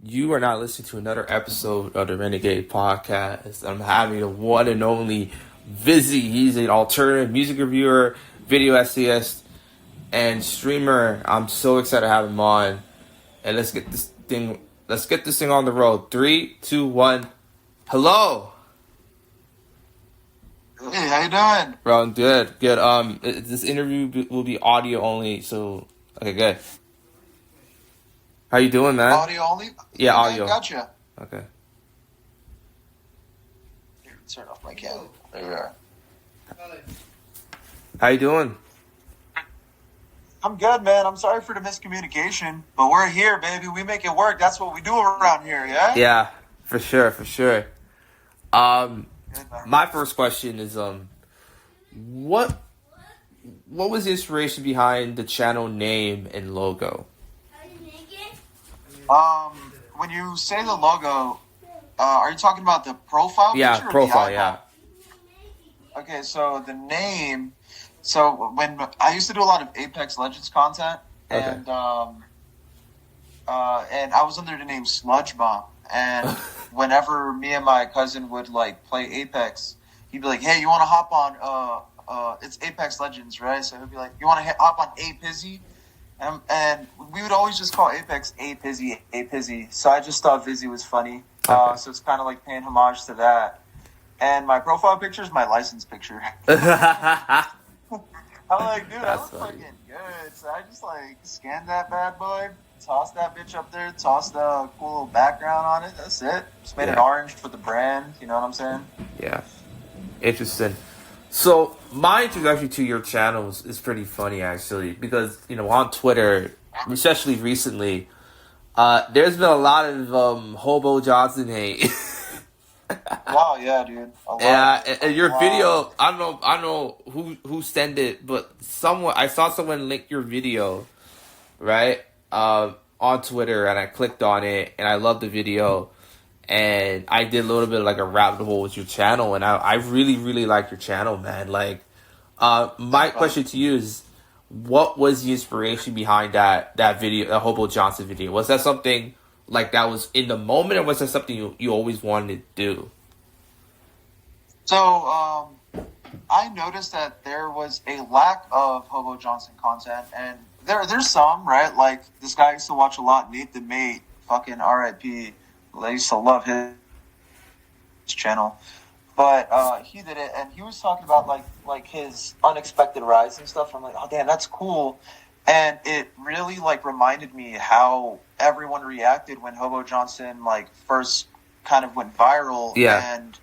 You are not listening to another episode of the Renegade podcast. I'm having the one and only VIZZY. He's an alternative music reviewer, video essayist, and streamer. I'm so excited to have him on. And let's get this thing on the road. 3, 2, 1. Hello. Hey, how you doing? Bro, I'm good. Good. This interview will be audio only, so okay, good. How you doing, man? Audio only? Yeah, Hey, audio. man, gotcha. Okay. Here, turn off my camera. There we are. How you doing? I'm good, man. I'm sorry for the miscommunication, but we're here, baby. We make it work. That's what we do around here, yeah? Yeah, for sure, for sure. Good, man. My first question is what was the inspiration behind the channel name and logo? When you say the logo, are you talking about the profile Yeah, picture or profile, the yeah. icon? Okay, so the name. So when I used to do a lot of Apex Legends content, Okay. and I was under the name Sludge Bomb. And whenever me and my cousin would like play Apex, he'd be like, "Hey, you want to hop on? It's Apex Legends, right?" So he'd be like, "You want to hop on A-Pizzy?" And we would always just call Apex A-Pizzy, A-Pizzy. So I just thought Vizzy was funny. Okay. So it's kind of like paying homage to that. And my profile picture is my license picture. I'm like, dude, I That's look funny. fucking good. So I just like scanned that bad boy, tossed that bitch up there, tossed a cool little background on it. That's it. Just made it Yeah. orange for the brand. You know what I'm saying? Yeah. Interesting. So my introduction to your channels is pretty funny actually, because on Twitter, especially recently, there's been a lot of Hobo Johnson hate. Wow, yeah, dude. A lot. Yeah, and your Wow. video, I don't know who sent it, but I saw someone link your video, right, on Twitter, and I clicked on it, and I loved the video, and I did a little bit of like a rabbit hole with your channel, and I really, really like your channel, man. Like, my question to you is, what was the inspiration behind that video, the Hobo Johnson video? Was that something like that was in the moment, or was that something you always wanted to do? So, I noticed that there was a lack of Hobo Johnson content, and there's some, right? Like, this guy I used to watch a lot, Nate the Mate, fucking R.I.P. I used to love his channel. But he did it, and he was talking about, like his unexpected rise and stuff. I'm like, oh, damn, that's cool. And it really, like, reminded me how everyone reacted when Hobo Johnson, like, first kind of went viral. Yeah. And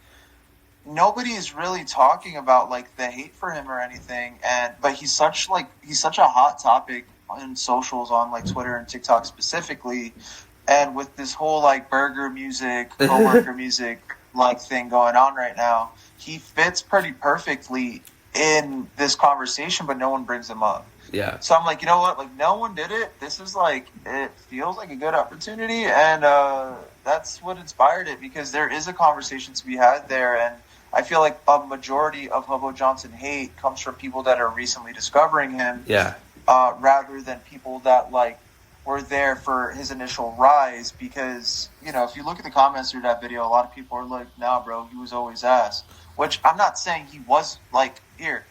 nobody is really talking about like the hate for him or anything, but he's such a hot topic on socials, on like Twitter and TikTok specifically, and with this whole like burger music, coworker music like thing going on right now, he fits pretty perfectly in this conversation, but no one brings him up. Yeah. So I'm like, you know what? Like, no one did it. This is like, it feels like a good opportunity, and that's what inspired it, because there is a conversation to be had there, and I feel like a majority of Hobo Johnson hate comes from people that are recently discovering him, Yeah. rather than people that like were there for his initial rise. Because if you look at the comments through that video, a lot of people are like, "Nah, bro, he was always ass." Which I'm not saying he was. Like, here,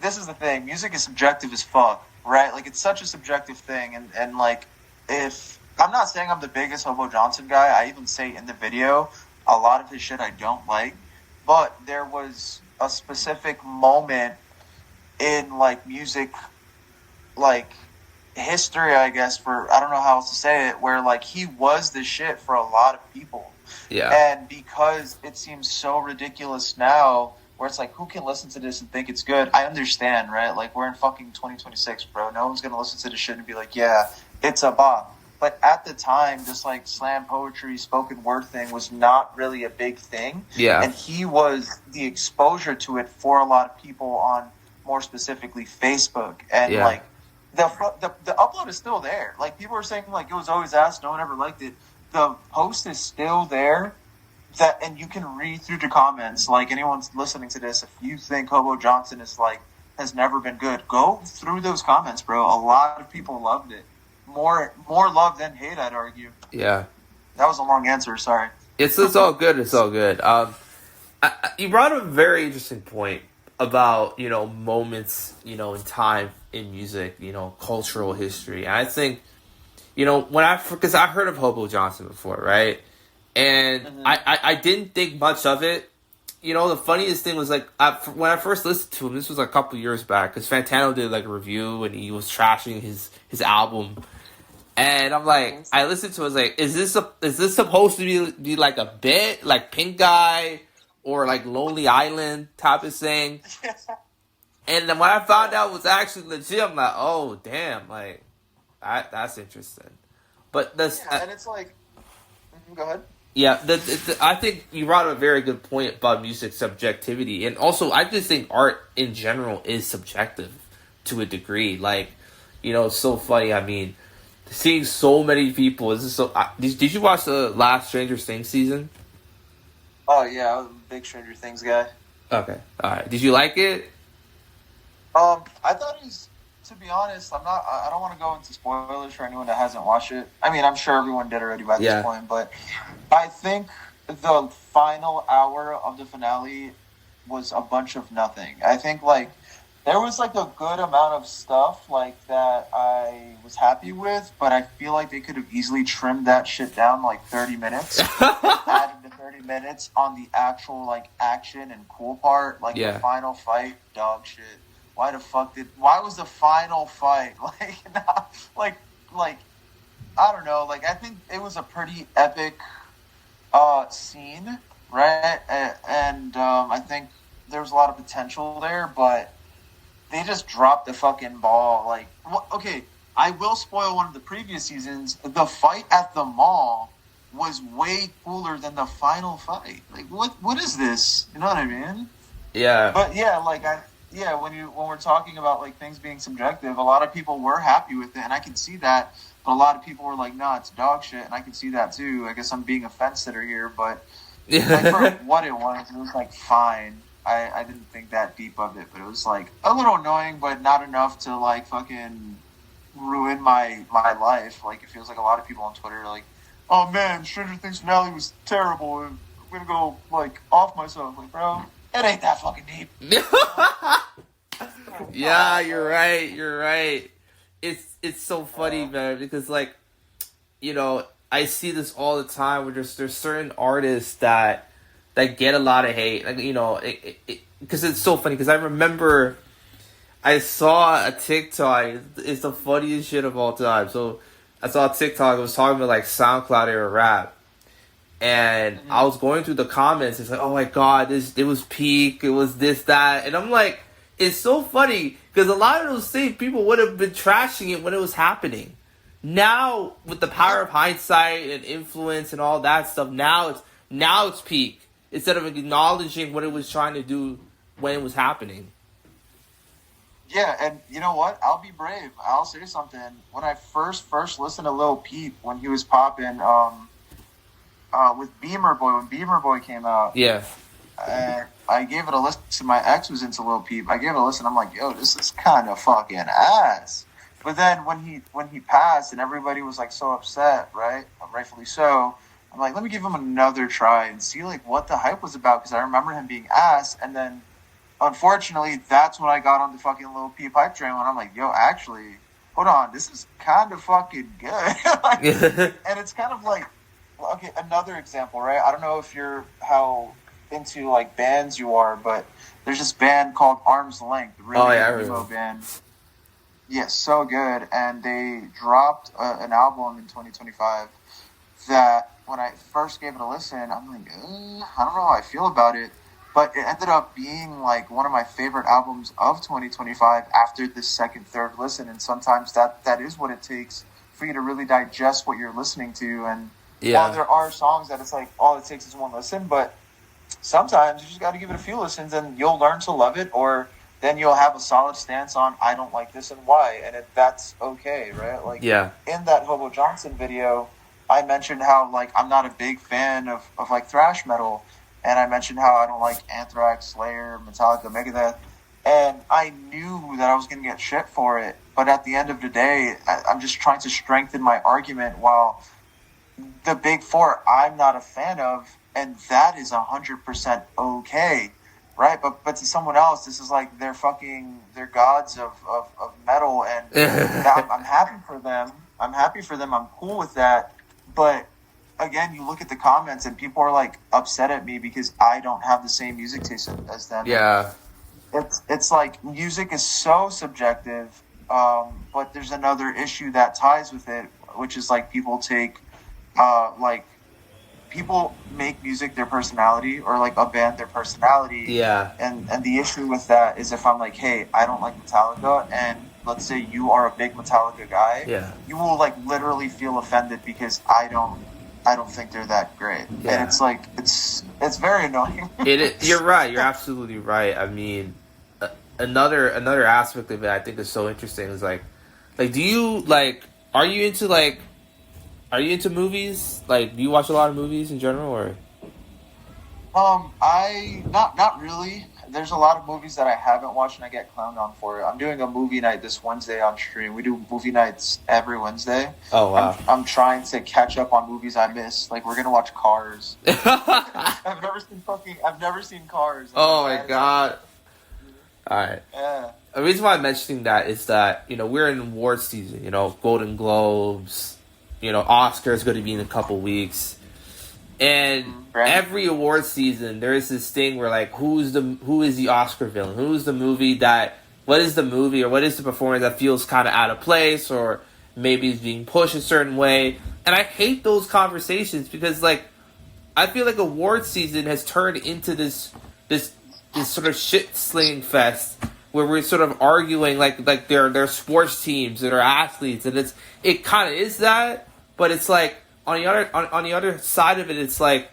this is the thing: music is subjective as fuck, right? Like, it's such a subjective thing, and like, if I'm not saying I'm the biggest Hobo Johnson guy, I even say in the video, a lot of his shit I don't like. But there was a specific moment in like music, like history, I guess, for I don't know how else to say it, where like he was the shit for a lot of people. Yeah. And because it seems so ridiculous now, where it's like, who can listen to this and think it's good? I understand, right? Like, we're in fucking 2026, bro. No one's gonna listen to this shit and be like, yeah, it's a bop. But at the time, this like slam poetry, spoken word thing was not really a big thing. Yeah. And he was the exposure to it for a lot of people on, more specifically, Facebook. And Yeah. like the upload is still there. Like, people are saying like it was always asked, no one ever liked it. The post is still there. And you can read through the comments. Like, anyone's listening to this, if you think Hobo Johnson is like has never been good, go through those comments, bro. A lot of people loved it. More love than hate, I'd argue. Yeah. That was a long answer. Sorry. It's all good. It's all good. You brought up a very interesting point about moments in time in music, cultural history. And I think because I heard of Hobo Johnson before, right? And I didn't think much of it. The funniest thing was like when I first listened to him, this was like a couple years back, because Fantano did like a review and he was trashing his album, and I'm like, I listened to it, I was like, is this supposed to be like a bit like Pink Guy or like Lonely Island type of thing? And then when I found out it was actually legit, I'm like, oh damn, like that's interesting. But and it's like, go ahead. Yeah, I think you brought up a very good point about music subjectivity, and also I just think art in general is subjective to a degree. Like, it's so funny. I mean, seeing so many people is so. Did you watch the last Stranger Things season? Oh yeah, I was a big Stranger Things guy. Okay, all right. Did you like it? I thought it was. To be honest, I don't want to go into spoilers for anyone that hasn't watched it. I mean, I'm sure everyone did already by this point, but I think the final hour of the finale was a bunch of nothing. I think like there was like a good amount of stuff like that I was happy with, but I feel like they could have easily trimmed that shit down like 30 minutes. Added the 30 minutes on the actual like action and cool part, like the final fight, dog shit. Why was the final fight like I don't know, like I think it was a pretty epic scene, right? And I think there was a lot of potential there, but they just dropped the fucking ball. Like, okay, I will spoil one of the previous seasons. The fight at the mall was way cooler than the final fight. Like, what is this? You know what I mean? Yeah. But yeah, like when we're talking about like things being subjective, a lot of people were happy with it, and I can see that. But a lot of people were like, "No, it's dog shit," and I can see that too. I guess I'm being a fence sitter here, but like, for what it was like fine. I didn't think that deep of it, but it was like a little annoying, but not enough to like fucking ruin my life. Like, it feels like a lot of people on Twitter are like, "Oh man, Stranger Things finale was terrible, and I'm gonna go like off myself." Like, bro, it ain't that fucking deep. Yeah, you're right. It's so funny, man, because like, I see this all the time where there's certain artists that get a lot of hate. Like, because it's so funny, because I remember I saw a TikTok. It's the funniest shit of all time. So I saw a TikTok. It was talking about like SoundCloud era rap. And I was going through the comments. It's like, oh my god, it was peak. It was this, that. And I'm like, it's so funny because a lot of those same people would have been trashing it when it was happening. Now, with the power of hindsight and influence and all that stuff, now it's peak instead of acknowledging what it was trying to do when it was happening. Yeah, and you know what? I'll be brave. I'll say something. When I first listened to Lil Peep when he was popping, with Beamer Boy, when Beamer Boy came out, I gave it a listen. My ex was into Lil Peep. I gave it a listen. I'm like, yo, this is kind of fucking ass. But then when he passed and everybody was like so upset, right? Rightfully so. I'm like, let me give him another try and see like what the hype was about, because I remember him being ass. And then, unfortunately, that's when I got on the fucking Lil Peep hype train. When I'm like, yo, actually, hold on, this is kind of fucking good. And it's kind of like, okay, another example, right? I don't know if you're how into like bands you are, but there's this band called Arm's Length, really emo band. Yeah, so good. And they dropped an album in 2025 that when I first gave it a listen, I'm like, I don't know how I feel about it. But it ended up being like one of my favorite albums of 2025 after the second, third listen. And sometimes that is what it takes for you to really digest what you're listening to. And while there are songs that it's like all it takes is one listen, but sometimes you just got to give it a few listens and you'll learn to love it, or then you'll have a solid stance on, I don't like this and why, and that's okay, right? Like, in that Hobo Johnson video, I mentioned how, like, I'm not a big fan of like, thrash metal, and I mentioned how I don't like Anthrax, Slayer, Metallica, Megadeth, and I knew that I was going to get shit for it, but at the end of the day, I'm just trying to strengthen my argument while, the big four I'm not a fan of, and that is 100% okay, right? But to someone else, this is like they're gods of metal, and I'm happy for them. I'm happy for them. I'm cool with that. But again, you look at the comments, and people are like upset at me because I don't have the same music taste as them. Yeah. It's like music is so subjective, but there's another issue that ties with it, which is like people make music their personality, or like a band their personality. Yeah. And the issue with that is if I'm like, hey, I don't like Metallica, and let's say you are a big Metallica guy, Yeah. you will like literally feel offended because I don't think they're that great. Yeah. And it's like it's very annoying. You're right. You're absolutely right. I mean, another aspect of it I think is so interesting is like do you like are you into movies? Like, do you watch a lot of movies in general, or? I not really. There's a lot of movies that I haven't watched and I get clowned on for it. I'm doing a movie night this Wednesday on stream. We do movie nights every Wednesday. Oh wow! I'm trying to catch up on movies I missed. Like, we're gonna watch Cars. I've never seen Cars. Oh my god! All right. Yeah. The reason why I'm mentioning that is that we're in award season. Golden Globes. Oscar is going to be in a couple weeks, and every award season there is this thing where like who is the Oscar villain? Who's the movie that? What is the movie or what is the performance that feels kind of out of place or maybe is being pushed a certain way? And I hate those conversations because like I feel like award season has turned into this sort of shit slinging fest where we're sort of arguing like they're sports teams that are athletes, and it kind of is that. But it's like on the other side of it, it's like,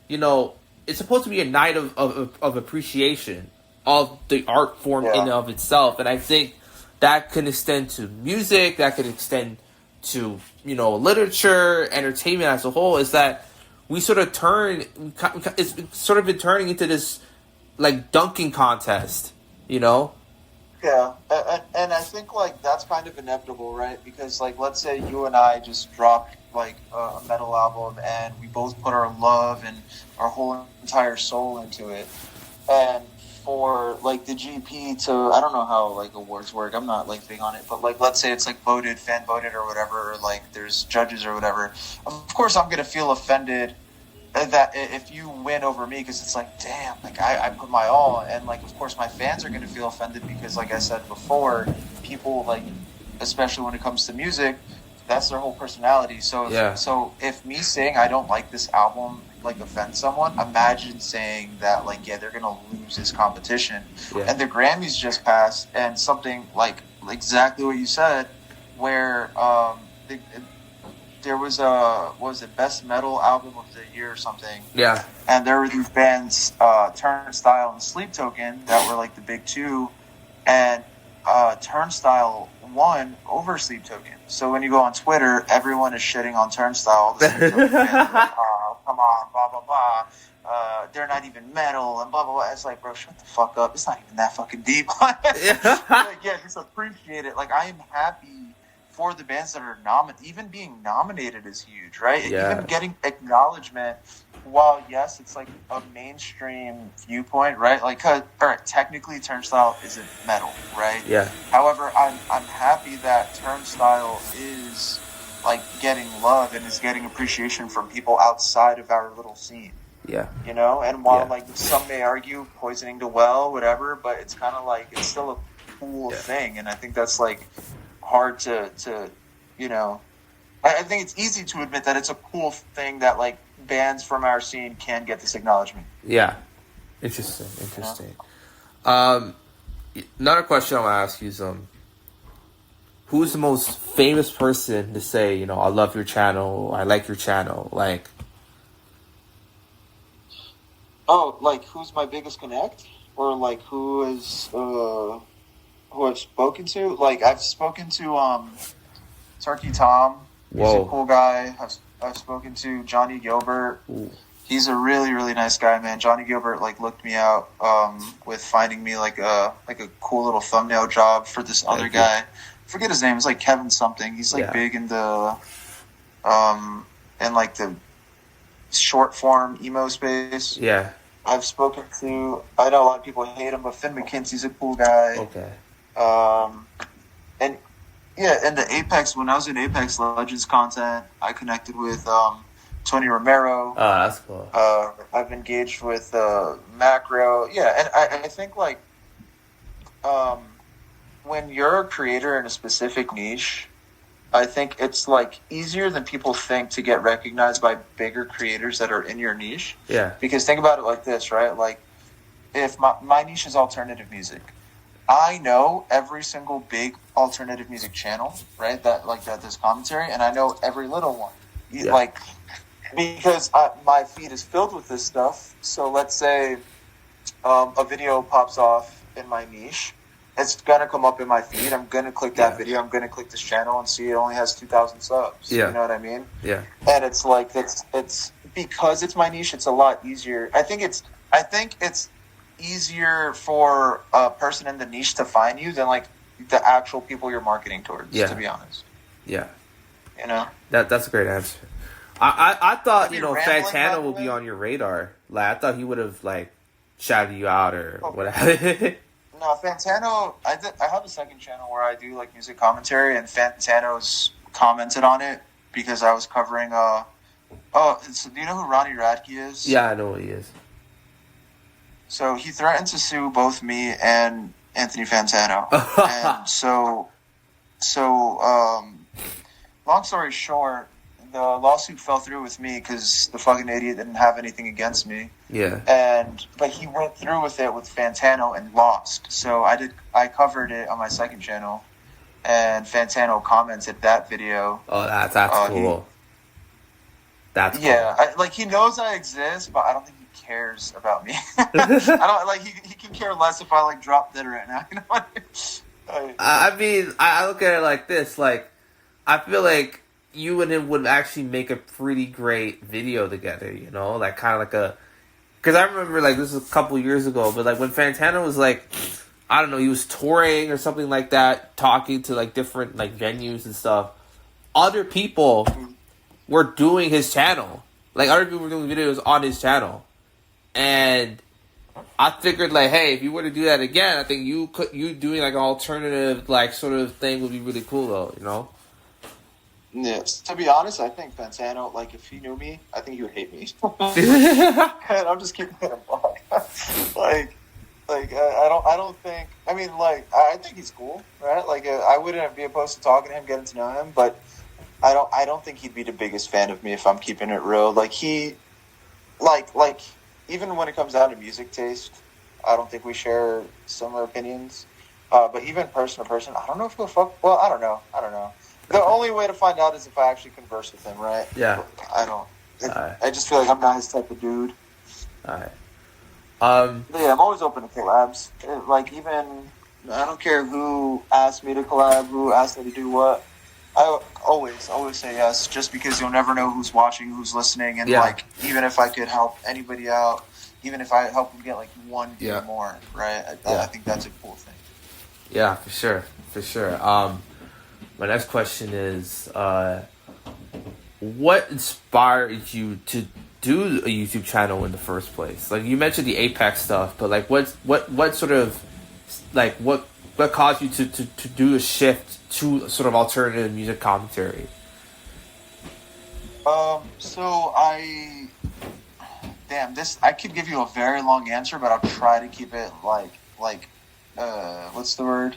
it's supposed to be a night of appreciation of the art form in and of itself, and I think that can extend to music, that can extend to literature, entertainment as a whole. Is that we sort of it's sort of been turning into this like dunking contest, Yeah, and I think like that's kind of inevitable, right? Because like let's say you and I just dropped like a metal album and we both put our love and our whole entire soul into it, and for like the GP to, I don't know how like awards work, I'm not like big on it, but like let's say it's like fan voted or whatever, or like there's judges or whatever. Of course I'm gonna feel offended that if you win over me, because it's like, damn, like I put my all, and like of course my fans are going to feel offended because like I said before, people like, especially when it comes to music, that's their whole personality. So if me saying I don't like this album like offends someone, imagine saying that like, yeah, they're going to lose this competition. And the Grammys just passed, and something like exactly what you said, where there was best metal album of the year or something. Yeah. And there were these bands, Turnstile and Sleep Token, that were like the big two, and Turnstile won over Sleep Token. So when you go on Twitter, everyone is shitting on Turnstile. The Sleep Token fans are like, oh, come on, blah blah blah. They're not even metal and blah blah blah. It's like, bro, shut the fuck up. It's not even that fucking deep. Like, yeah, just appreciate it. Like, I am happy for the bands that are even being nominated is huge, right? Yeah. Even getting acknowledgement, while yes, it's like a mainstream viewpoint, right? Like, technically Turnstile isn't metal, right? Yeah. However, I'm happy that Turnstile is like getting love and is getting appreciation from people outside of our little scene. Yeah. And while like some may argue poisoning the well, whatever, but it's kind of like it's still a cool thing, and I think that's like hard to I think it's easy to admit that it's a cool thing that like bands from our scene can get this acknowledgement. Yeah. Interesting. Another question I want to ask you is who's the most famous person to say, I love your channel, I like your channel, like? Oh, like who's my biggest connect? Or like who is who I've spoken to? Like, I've spoken to Turkey Tom. He's a cool guy. I've spoken to Johnny Gilbert. Ooh. He's a really, really nice guy, man. Johnny Gilbert like looked me out with finding me like a cool little thumbnail job for this other guy. I forget his name. It's like Kevin something. He's like big in the in like the short form emo space. Yeah. I've spoken to. I know a lot of people hate him, but Finn McKinsey's a cool guy. Okay. And yeah, in the Apex, when I was in Apex Legends content, I connected with Tony Romero. Oh, that's cool. I've engaged with Macro. Yeah, and I think like when you're a creator in a specific niche, I think it's like easier than people think to get recognized by bigger creators that are in your niche. Yeah. Because think about it like this, right? Like if my niche is alternative music, I know every single big alternative music channel, right? That does commentary, and I know every little one. Yeah. Like because my feed is filled with this stuff. So let's say a video pops off in my niche. It's going to come up in my feed. I'm going to click that video. I'm going to click this channel and see it only has 2,000 subs. Yeah. You know what I mean? Yeah. And it's like, it's because it's my niche, it's a lot easier. I think it's easier for a person in the niche to find you than like the actual people you're marketing towards, to be honest. Yeah. You know? That's a great answer. I thought, Fantano would be way? on your radar. Like, I thought he would have, like, shouted you out or whatever. No, Fantano, I have a second channel where I do like music commentary, and Fantano's commented on it because I was covering, do you know who Ronnie Radke is? Yeah, I know who he is. So he threatened to sue both me and Anthony Fantano. And so, long story short, the lawsuit fell through with me because the fucking idiot didn't have anything against me. Yeah. But he went through with it with Fantano and lost. So I covered it on my second channel, and Fantano commented that video. Oh, that's cool. That's cool. Yeah, he knows I exist, but I don't think he cares about me. I don't like he can care less if I like drop dead right now. You know what I mean? I mean, I look at it like this. Like, I feel like you and him would actually make a pretty great video together, like kind of like a, because I remember like this was a couple years ago, but like when Fantano was like, I don't know, he was touring or something like that, talking to like different like venues and stuff. Other people were doing his channel, like other people were doing videos on his channel, and I figured like, hey, if you were to do that again, I think you doing like an alternative like sort of thing would be really cool though, Yes. To be honest, I think Fantano, like, if he knew me, I think he would hate me. And I'm just keeping it a buck. I don't think. I mean, like, I think he's cool, right? Like, I wouldn't be opposed to talking to him, getting to know him, but I don't think he'd be the biggest fan of me if I'm keeping it real. Like, even when it comes down to music taste, I don't think we share similar opinions. But even person to person, I don't know if he'll fuck. Well, I don't know. The only way to find out is if I actually converse with him, right? Yeah. I don't. I just feel like I'm not his type of dude. Alright. But yeah, I'm always open to collabs. Like, even, I don't care who asked me to collab, who asked me to do what. I always say yes, just because you'll never know who's watching, who's listening, and like, even if I could help anybody out, even if I help them get like one view more, right? I think that's a cool thing. Yeah, for sure. My next question is, what inspired you to do a YouTube channel in the first place? Like, you mentioned the Apex stuff, but like, what sort of, like, what caused you to do a shift to sort of alternative music commentary? I could give you a very long answer, but I'll try to keep it what's the word?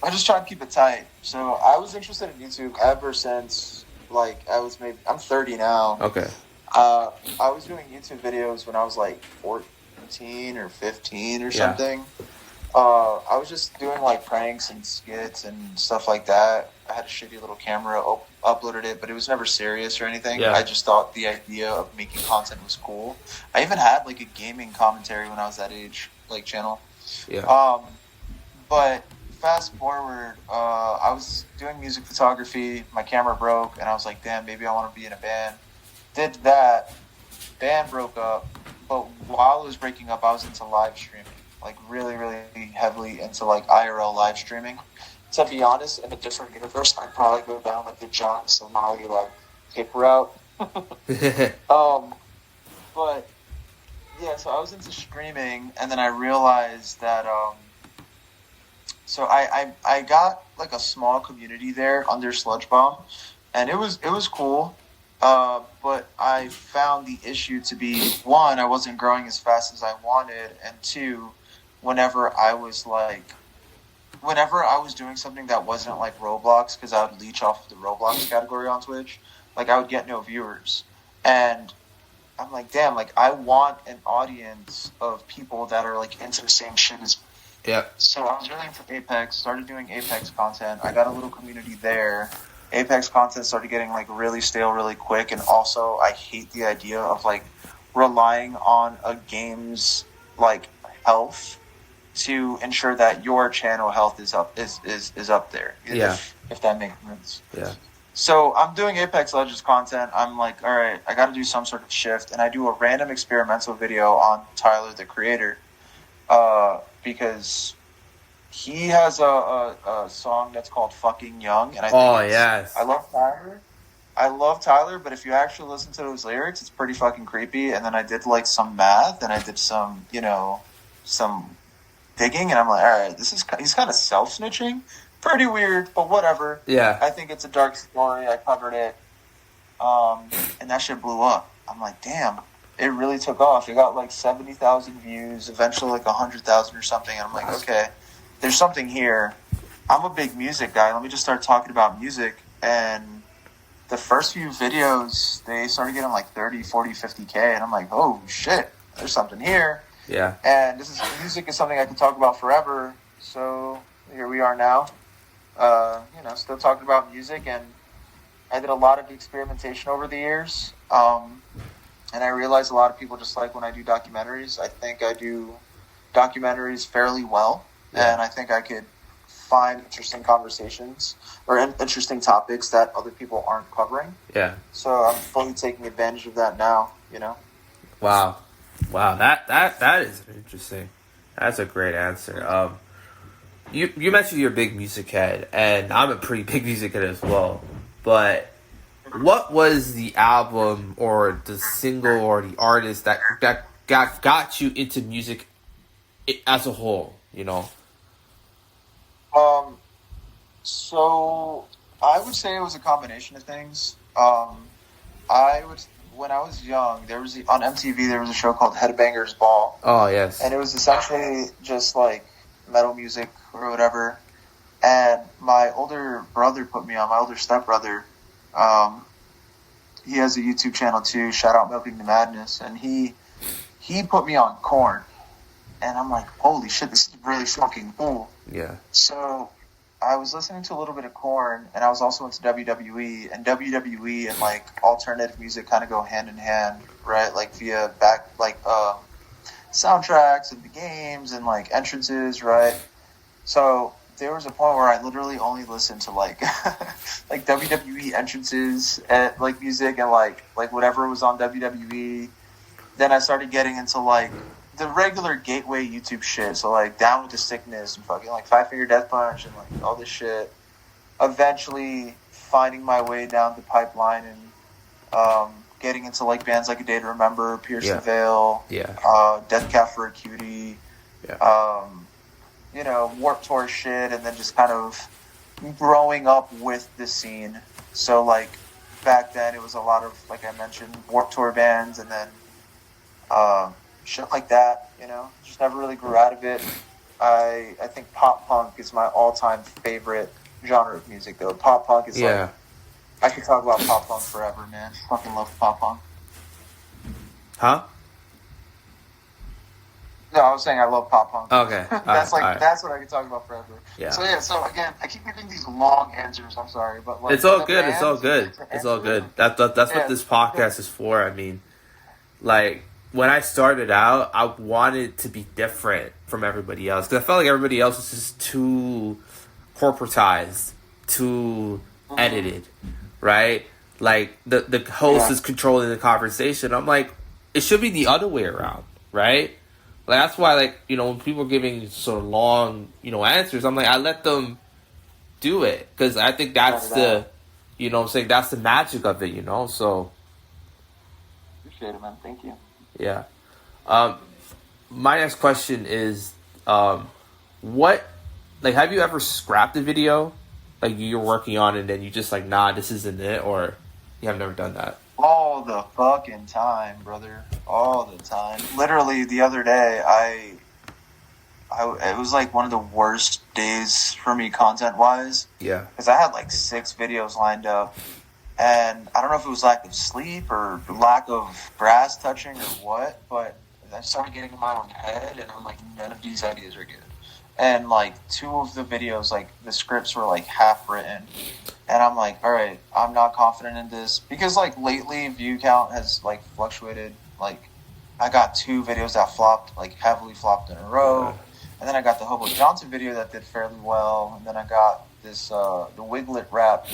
I just try to keep it tight. So I was interested in YouTube ever since, like, I'm 30 now. Okay. I was doing YouTube videos when I was like 14 or 15 or something. I was just doing like pranks and skits and stuff like that. I had a shitty little camera, uploaded it, but it was never serious or anything. Yeah. I just thought the idea of making content was cool. I even had like a gaming commentary when I was that age, like, channel. Yeah. But fast forward, I was doing music photography. My camera broke, and I was like, damn, maybe I want to be in a band. Did that. Band broke up. But while it was breaking up, I was into live streaming. Like, really, really heavily into, like, IRL live streaming. To be honest, in a different universe, I'd probably go down, like, the John Somali, like, hip route. But yeah, so I was into streaming, and then I realized that so I got like a small community there under Sludge Bomb, and it was cool. But I found the issue to be, one, I wasn't growing as fast as I wanted, and two, whenever I was doing something that wasn't like Roblox, because I would leech off of the Roblox category on Twitch, like I would get no viewers, and I'm like, damn, like I want an audience of people that are like into the same shit as me. Yeah. So I was really into Apex, started doing Apex content. I got a little community there. Apex content started getting like really stale really quick, and also I hate the idea of like relying on a game's like health to ensure that your channel health is up there. Yeah. If that makes sense. Yeah. So I'm doing Apex Legends content. I'm like, all right, I got to do some sort of shift, and I do a random experimental video on Tyler, the creator, because he has a song that's called "Fucking Young," and I think yes, I love Tyler. I love Tyler, but if you actually listen to his lyrics, it's pretty fucking creepy. And then I did like some math, and I did some, some digging, and I'm like, all right, he's kind of self snitching. Pretty weird, but whatever. Yeah. I think it's a dark story. I covered it. And that shit blew up. I'm like, damn, it really took off. It got like 70,000 views, eventually like 100,000 or something. And I'm like, okay, there's something here. I'm a big music guy. Let me just start talking about music. And the first few videos, they started getting like 30, 40, 50K. And I'm like, oh shit, there's something here. Yeah. And music is something I can talk about forever. So here we are now. Still talking about music, and I did a lot of experimentation over the years. And I realized a lot of people just like when I do documentaries. I think I do documentaries fairly well, and I think I could find interesting conversations or interesting topics that other people aren't covering. Yeah. So I'm fully taking advantage of that now, Wow. That is interesting. That's a great answer. You mentioned you're a big music head, and I'm a pretty big music head as well. But what was the album or the single or the artist that got you into music as a whole? So I would say it was a combination of things. When I was young, on MTV there was a show called Headbangers Ball. Oh yes. And it was essentially just like metal music or whatever. And my older brother put me on. My older stepbrother, he has a YouTube channel too. Shout out Milking the Madness, and he put me on Korn. And I'm like, holy shit, this is really fucking cool. Yeah. So I was listening to a little bit of Korn, and I was also into WWE, and WWE and like alternative music kind of go hand in hand, right? Like via soundtracks and the games and like entrances, right? So there was a point where I literally only listened to like like WWE entrances and like music and like whatever was on WWE. Then I started getting into like the regular gateway YouTube shit, so like Down with the Sickness and fucking like Five Finger Death Punch and like all this shit. Eventually finding my way down the pipeline and getting into like bands like A Day to Remember, Pierce the Veil, Death Cab for a Cutie, Warped Tour shit, and then just kind of growing up with the scene. So like back then it was a lot of, like I mentioned, Warped Tour bands, and then shit like that, just never really grew out of it. I think pop punk is my all-time favorite genre of music, though. Pop punk is like, I could talk about pop punk forever, man. Fucking love pop punk. Huh? No, I was saying I love pop punk. Okay. That's what I could talk about forever. Yeah. So again, I keep giving these long answers, I'm sorry, but like, it's all good. It's all good. That's what this podcast is for. I mean, like, when I started out, I wanted to be different from everybody else, because I felt like everybody else was just too corporatized, too edited, right? Like, the host is controlling the conversation. I'm like, it should be the other way around, right? Like, that's why, like, when people are giving sort of long, answers, I'm like, I let them do it, because I think that's the, that's the magic of it, so... Appreciate it, man. Thank you. Yeah. My next question is, what, like, have you ever scrapped a video, like you're working on it and then you just like, nah, this isn't it, or you have never done that? All the fucking time, brother. All the time. Literally, the other day, it was like one of the worst days for me content-wise. Yeah. Because I had like 6 videos lined up. And I don't know if it was lack of sleep or lack of grass touching or what, but I started getting in my own head, and I'm like, none of these ideas are good. And like 2 of the videos, like the scripts were like half written. And I'm like, all right, I'm not confident in this. Because like lately, view count has like fluctuated. Like I got 2 videos that flopped, like heavily flopped in a row. And then I got the Hobo Johnson video that did fairly well. And then I got this, the Wiglet rap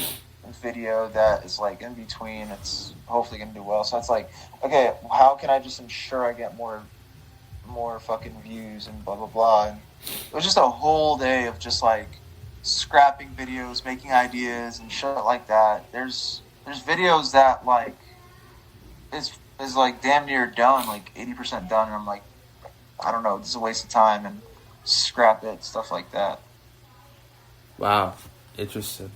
video that is like in between. It's hopefully gonna do well. So it's like, okay, how can I just ensure I get more fucking views and blah blah blah. And it was just a whole day of just like scrapping videos, making ideas and shit like that. There's videos that like is like damn near done, like 80% done, and I'm like, I don't know, this is a waste of time, and scrap it, stuff like that. Wow. Interesting.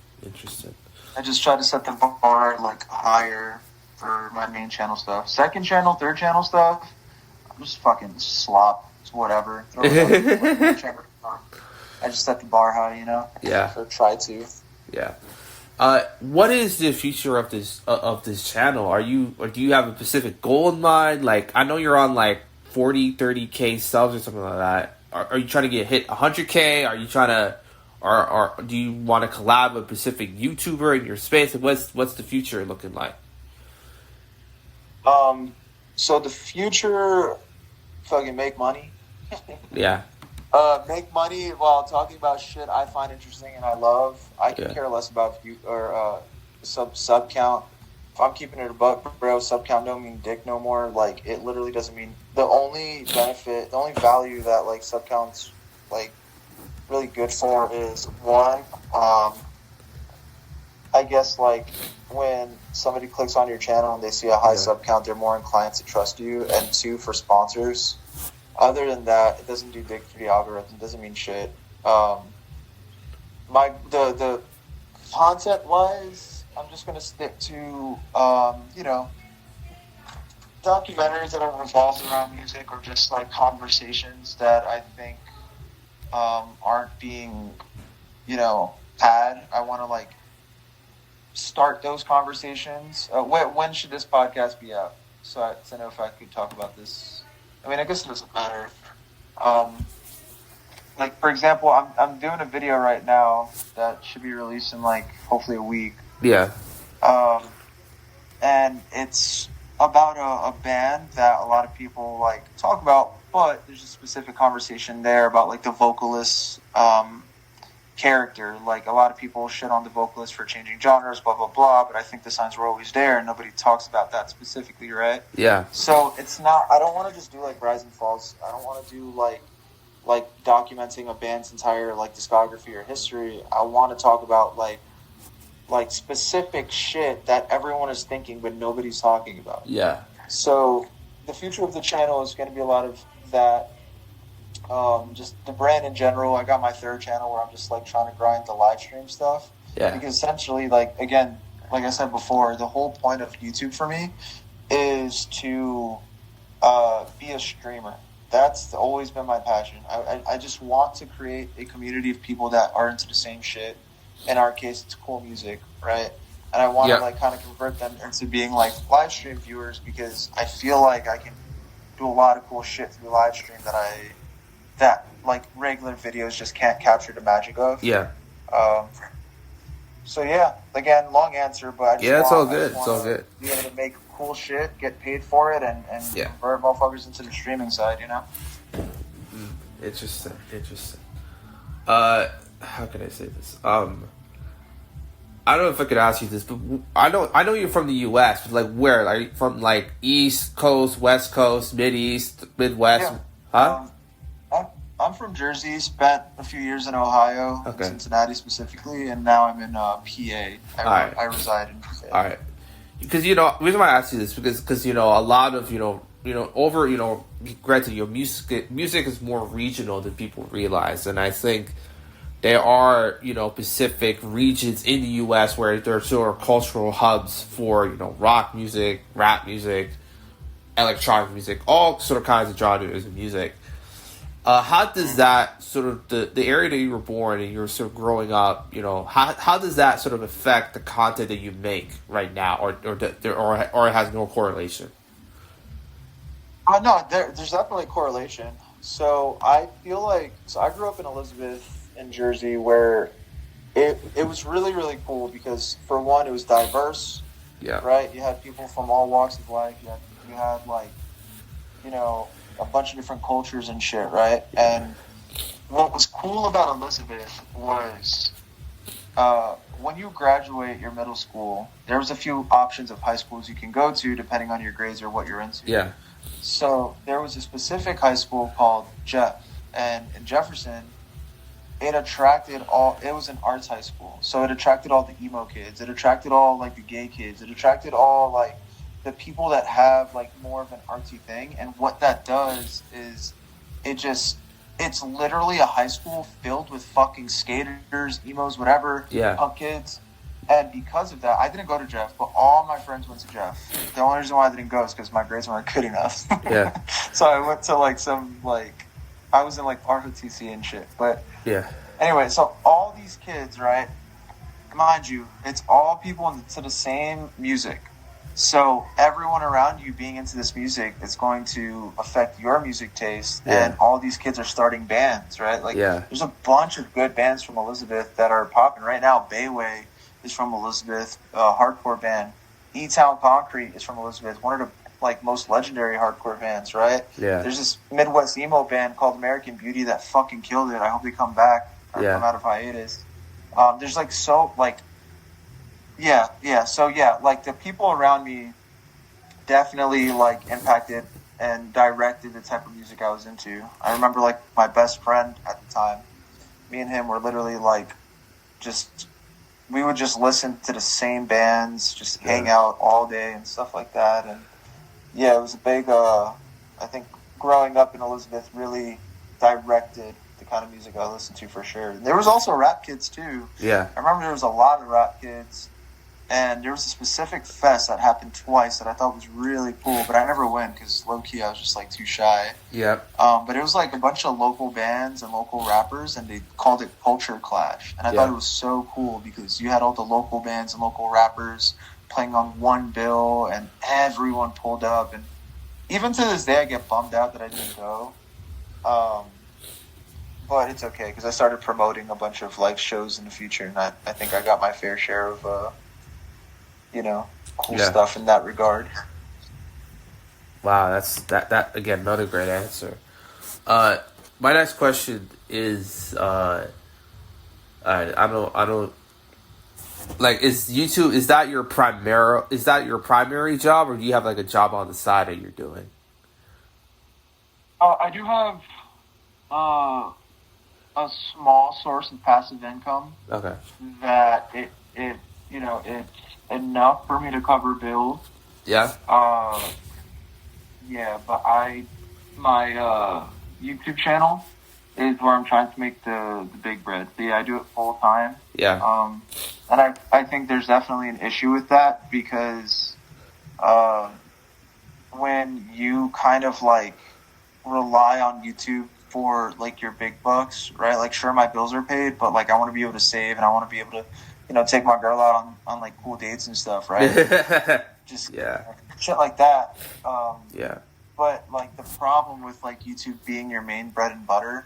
I just try to set the bar like higher for my main channel stuff. Second channel, third channel stuff, I'm just fucking slop. It's whatever. I just set the bar high, you know? Yeah. Or try to. Yeah. What is the future of this channel? Or do you have a specific goal in mind? Like, I know you're on like 30K subs or something like that. Are you trying to hit 100K? Are you trying to, or do you want to collab with a specific YouTuber in your space? What's the future looking like? So the future, fucking make money. Yeah. Make money while talking about shit I find interesting and I love. I can care less about view or sub count. If I'm keeping it a buck, bro, sub count don't mean dick no more. Like, it literally doesn't mean. The only benefit, the only value that like sub counts like really good for is one, I guess like when somebody clicks on your channel and they see a high sub count, they're more inclined to trust you. And 2, for sponsors. Other than that, it doesn't do dick for the algorithm. Doesn't mean shit. The content wise, I'm just gonna stick to documentaries that are revolved around music, or just like conversations that I think aren't being had. I want to like start those conversations. When should this podcast be out? So I know if I could talk about this. I mean, I guess it doesn't matter. Like, for example, I'm doing a video right now that should be released in, like, hopefully a week. Yeah. And it's about a band that a lot of people, like, talk about, but there's a specific conversation there about, like, the vocalist character. Like, a lot of people shit on the vocalist for changing genres, blah, blah, blah, but I think the signs were always there, and nobody talks about that specifically, right? Yeah. So it's not, I don't want to just do, like, rise and falls. I don't want to do, like documenting a band's entire, like, discography or history. I want to talk about, like specific shit that everyone is thinking, but nobody's talking about. Yeah. So the future of the channel is going to be a lot of that. Just the brand in general. I got my 3rd channel where I'm just like trying to grind the live stream stuff. Yeah. Because essentially, like, again, like I said before, the whole point of YouTube for me is to be a streamer. That's always been my passion. I just want to create a community of people that are into the same shit. In our case, it's cool music, right? And I want to like kind of convert them into being like live stream viewers, because I feel like I can do a lot of cool shit through live stream that like regular videos just can't capture the magic of. Yeah. So yeah, again, long answer, but I just it's all good. It's all good. Be able to make cool shit, get paid for it, and convert motherfuckers into the streaming side, you know? Interesting. How can I say this? I don't know if I could ask you this, but I know you're from the U.S., but like where? Are you from, like East Coast, West Coast, Mid-East, Midwest? Yeah. Huh? I'm from Jersey. Spent a few years in Ohio, okay. Cincinnati specifically, and now I'm in PA. I reside in PA. All right. because the reason why I ask you this because a lot of over granted music is more regional than people realize, and I think there are specific regions in the U.S. where there sort of cultural hubs for rock music, rap music, electronic music, all sort of kinds of genres of music. How does that sort of the area that you were born and you're sort of growing up, how does that sort of affect the content that you make right now, or it has no correlation? No, there's definitely correlation. So I feel like I grew up in Elizabeth, in Jersey, where it was really really cool because for one it was diverse. Yeah. Right. You had people from all walks of life. You had like a bunch of different cultures and shit, right? And what was cool about Elizabeth was when you graduate your middle school, there was a few options of high schools you can go to depending on your grades or what you're into. Yeah. So there was a specific high school called Jeff, and in Jefferson, it was an arts high school. So it attracted all the emo kids. It attracted all like the gay kids. It attracted all like the people that have like more of an artsy thing. And what that does is it's literally a high school filled with fucking skaters, emos, whatever, punk kids. And because of that, I didn't go to Jeff, but all my friends went to Jeff. The only reason why I didn't go is because my grades weren't good enough. Yeah. So I went to like I was in like ROTC and shit. But anyway, so all these kids, right? Mind you, it's all people into the same music. So everyone around you being into this music is going to affect your music taste, and all these kids are starting bands, right? Like, there's a bunch of good bands from Elizabeth that are popping right now. Bayway is from Elizabeth, hardcore band. E-Town Concrete is from Elizabeth, one of the like most legendary hardcore bands, right? Yeah. There's this Midwest emo band called American Beauty that fucking killed it. I hope they come back or come out of hiatus. There's like so like. So like the people around me definitely like impacted and directed the type of music I was into. I remember like my best friend at the time, me and him were literally like we would just listen to the same bands, just hang out all day and stuff like that. And it was a big, I think growing up in Elizabeth really directed the kind of music I listened to for sure. And there was also rap kids too. Yeah. I remember there was a lot of rap kids. And there was a specific fest that happened twice that I thought was really cool, but I never went because low-key I was just like too shy. Yep. But it was like a bunch of local bands and local rappers, and they called it Culture Clash. And I thought it was so cool because you had all the local bands and local rappers playing on one bill, and everyone pulled up. And even to this day, I get bummed out that I didn't go. But it's okay because I started promoting a bunch of like shows in the future, and I think I got my fair share of cool stuff in that regard. Wow, that's that again, another great answer. My next question is I don't like, is YouTube, is that your primary job, or do you have like a job on the side that you're doing? I do have a small source of passive income. Okay. That it's enough for me to cover bills. Yeah. But my YouTube channel is where I'm trying to make the big bread. So I do it full time. Yeah. And I think there's definitely an issue with that because when you kind of like rely on YouTube for like your big bucks, right? Like, sure, my bills are paid, but like I want to be able to save and I want to be able to, take my girl out on like cool dates and stuff, right? Just shit like that. But like the problem with like YouTube being your main bread and butter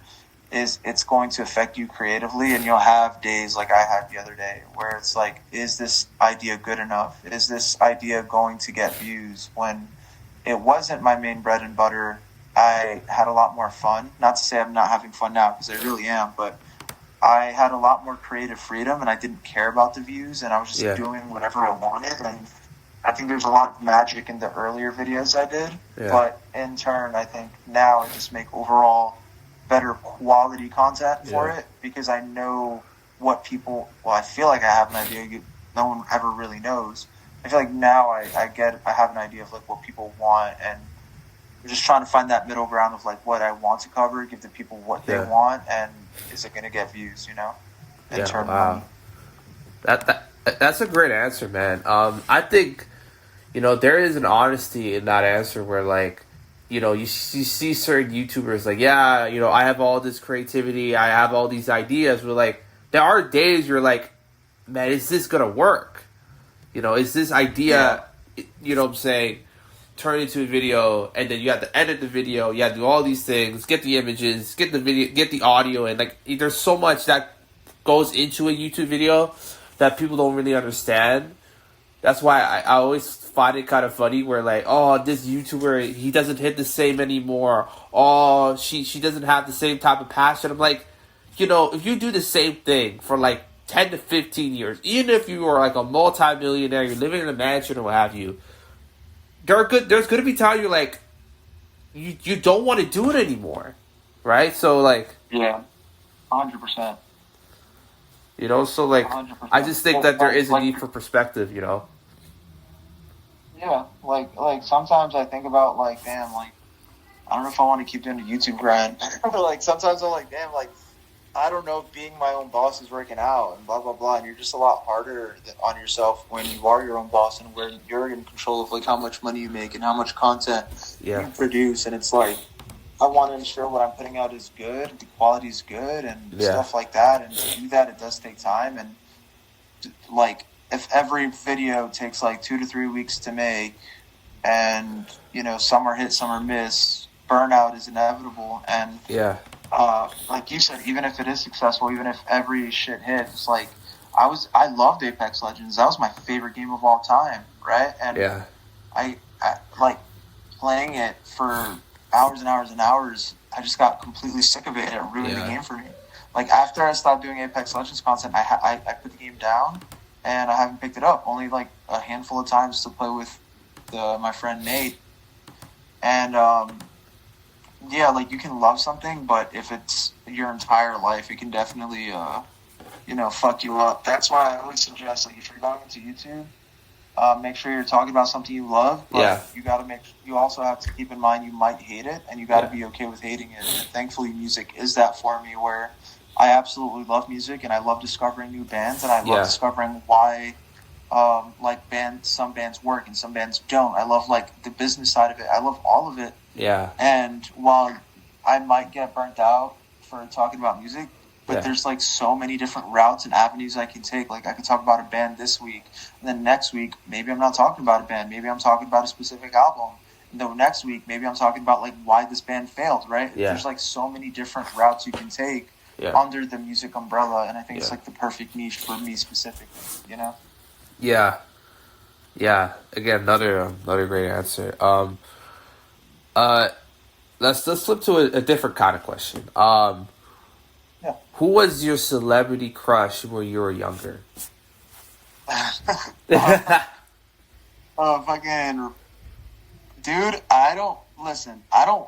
is it's going to affect you creatively, and you'll have days like I had the other day where it's like, is this idea good enough? Is this idea going to get views? When it wasn't my main bread and butter, I had a lot more fun. Not to say I'm not having fun now, because I really am, but I had a lot more creative freedom, and I didn't care about the views, and I was just doing whatever I wanted. And I think there's a lot of magic in the earlier videos I did, but in turn, I think now I just make overall better quality content for it, because I know what people, I feel like I have an idea no one ever really knows, I feel like now I have an idea of like what people want, and we're just trying to find that middle ground of like what I want to cover, give the people what they Yeah. want, and is it going to get views, and Yeah. turn money. Wow. That's a great answer, man. I think there is an honesty in that answer where like you see certain YouTubers like, yeah, I have all this creativity, I have all these ideas, but like there are days you're like, man, is this gonna work? Is this idea, what I'm saying, turn into a video, and then you have to edit the video, you have to do all these things, get the images, get the video, get the audio, and like there's so much that goes into a YouTube video that people don't really understand. That's why I always find it kind of funny where like, oh, this YouTuber, he doesn't hit the same anymore. Oh, she doesn't have the same type of passion. I'm like, if you do the same thing for like 10 to 15 years, even if you are like a multi-millionaire, you're living in a mansion or what have you, there's going to be times you're like, you don't want to do it anymore. Right? So like... Yeah, 100%. So like, 100%. I just think that there is a need for perspective, Yeah, like sometimes I think about like, damn, like I don't know if I want to keep doing the YouTube grind. Like sometimes I'm like, damn, like I don't know if being my own boss is working out and blah blah blah. And you're just a lot harder on yourself when you are your own boss and where you're in control of like how much money you make and how much content you produce. And it's like I want to ensure what I'm putting out is good, the quality is good, and stuff like that. And to do that, it does take time. And like, if every video takes like 2 to 3 weeks to make, and some are hit, some are miss, burnout is inevitable. And like you said, even if it is successful, even if every shit hits, like I loved Apex Legends. That was my favorite game of all time, right? And I like playing it for hours and hours and hours. I just got completely sick of it, and it ruined the game for me. Like after I stopped doing Apex Legends content, I put the game down, and I haven't picked it up. Only like a handful of times to play with my friend Nate. And like you can love something, but if it's your entire life, it can definitely fuck you up. That's why I always suggest, like, if you're going into YouTube, make sure you're talking about something you love, but you also have to keep in mind you might hate it, and you got to be okay with hating it. And thankfully, music is that for me, where I absolutely love music, and I love discovering new bands, and I love discovering why some bands work and some bands don't. I love like the business side of it. I love all of it. Yeah. And while I might get burnt out for talking about music, but there's like so many different routes and avenues I can take. Like I could talk about a band this week, and then next week maybe I'm not talking about a band. Maybe I'm talking about a specific album. And then next week maybe I'm talking about like why this band failed. Right? Yeah. There's like so many different routes you can take under the music umbrella, and I think it's like the perfect niche for me specifically. Yeah. Yeah. Again, another great answer. Let's flip to a different kind of question. Who was your celebrity crush when you were younger? Fucking dude, I don't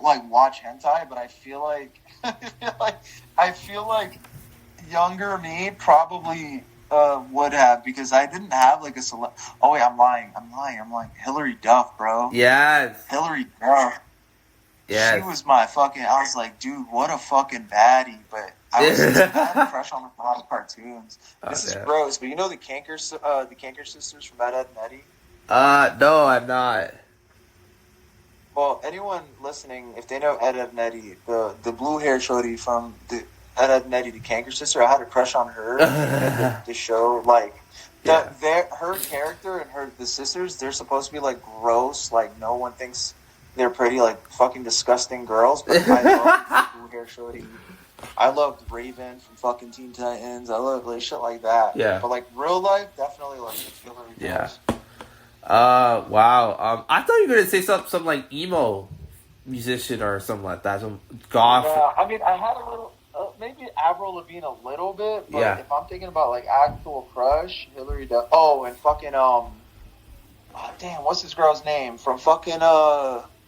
like watch hentai, but I feel like younger me probably would have, because I didn't have like a Oh wait, I'm lying. I'm like Hillary Duff, bro. Yes. Hillary Duff. Yes. She was my fucking. I was like, dude, what a fucking baddie. But I had a crush on a lot of cartoons. This is gross, but you know the Canker sisters from Ed, Edd n Eddy? No, I'm not. Well, anyone listening, if they know Ed, Edd n Eddy, the blue hair shorty from the Ed, Edd n Eddy, the Canker sister, I had a crush on her. The show, like, her character and the sisters, they're supposed to be like gross, like no one thinks they're pretty, like fucking disgusting girls. But I love the blue hair shorty. I loved Raven from fucking Teen Titans. I love like shit like that. Yeah. But like real life, definitely like Hillary Duff. Wow. I thought you were gonna say some like emo musician or something like that. Some goth. Yeah, I mean, I had a little, maybe Avril Lavigne a little bit, but if I'm thinking about like actual crush, Hillary Duff. Oh, and fucking damn, what's this girl's name from fucking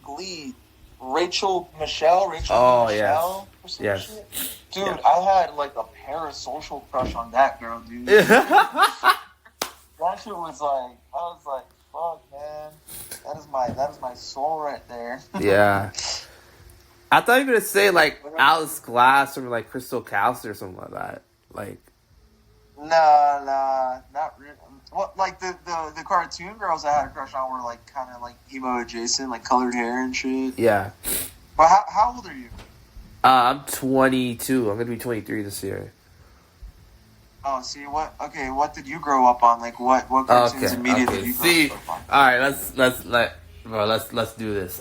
Glee? Rachel Michelle. Oh Michelle, yes. Shit? Dude, I had like a parasocial crush on that girl, dude. That shit was like, I was like, fuck, man. That is my soul right there. Yeah. I thought you were gonna say like Alice Glass or like Crystal Callster or something like that. Like, Nah, not really. What, like the cartoon girls I had a crush on were like kind of like emo adjacent, like colored hair and shit. yeah. But how old are you? I'm 22. I'm gonna be 23 this year. Oh, see what? Okay, what did you grow up on? Like what cartoons and media did you grow up on? All right, let's do this.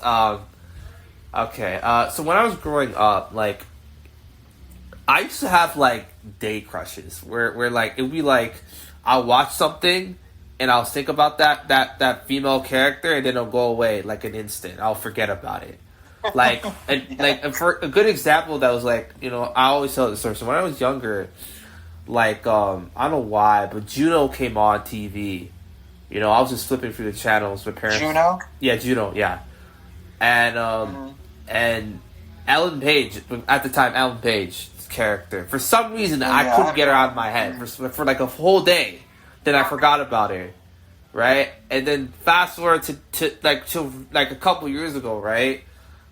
Okay. So when I was growing up, like, I used to have like day crushes where like it would be like I'll watch something and I'll think about that female character and then it'll go away like an instant. I'll forget about it. Like and for a good example that was like, you know, I always tell this story. So when I was younger, like I don't know why, but Juno came on TV. You know, I was just flipping through the channels with parents. Juno? Yeah, Juno, yeah. And and Ellen Page, at the time, Ellen Page's character. For some reason, I couldn't get her out of my head for like a whole day. Then I forgot about her, right? And then fast forward to a couple years ago, right?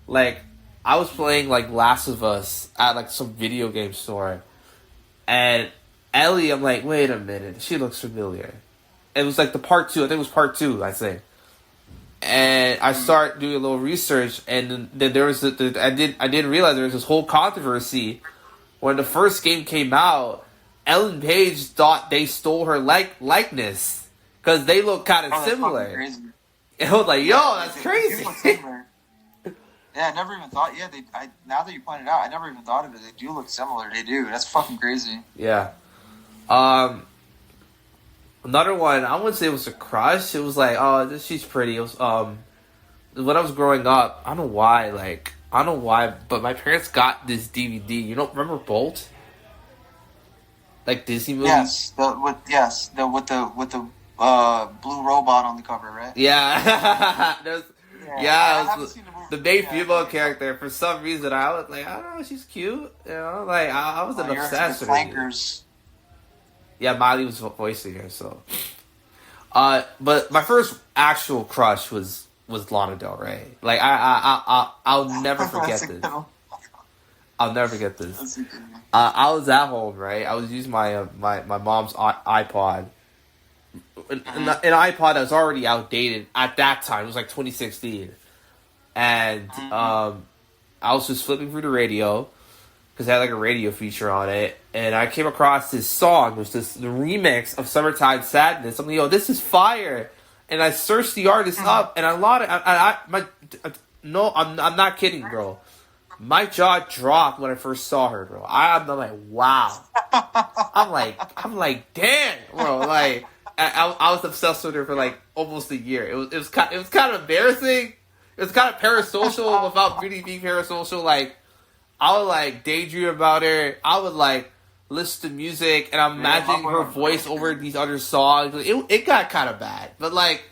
Like I was playing like Last of Us at like some video game store, and Ellie, I'm like, wait a minute, she looks familiar. It was like the part 2. I think it was part 2. I think. And I start doing a little research, and then there was I didn't realize there was this whole controversy when the first game came out. Ellen Page thought they stole her likeness because they look kind of similar. And I was like, "Yo, that's crazy." Yeah, I never even thought. Yeah, now that you pointed out, I never even thought of it. They do look similar. They do. That's fucking crazy. Yeah. Another one, I wouldn't say it was a crush. It was like, oh, she's pretty. It was when I was growing up, I don't know why, but my parents got this DVD. You don't remember Bolt? Like Disney movie? Yes, with the blue robot on the cover, right? Yeah. I haven't seen the movie. The main female character. For some reason, I was like, I don't know, she's cute. You know, like I wasn't obsessed with her. Flankers. Yeah, Miley was voicing her, so. But my first actual crush was Lana Del Rey. Like I'll never forget this. I'll never forget this. I was at home, right? I was using my mom's iPod. An iPod that was already outdated at that time. It was like 2016, and I was just flipping through the radio because it had like a radio feature on it, and I came across this song. It was the remix of "Summertime Sadness." I'm like, "Yo, this is fire!" And I searched the artist up, and I'm not kidding, bro. My jaw dropped when I first saw her, bro. I'm like, wow. I'm like, damn, bro. Like, I was obsessed with her for like almost a year. It was kind of embarrassing. It was kind of parasocial without really being parasocial. Like, I would like daydream about her. I would like listen to music, and I'm imagining her voice over these other songs. It got kind of bad, but like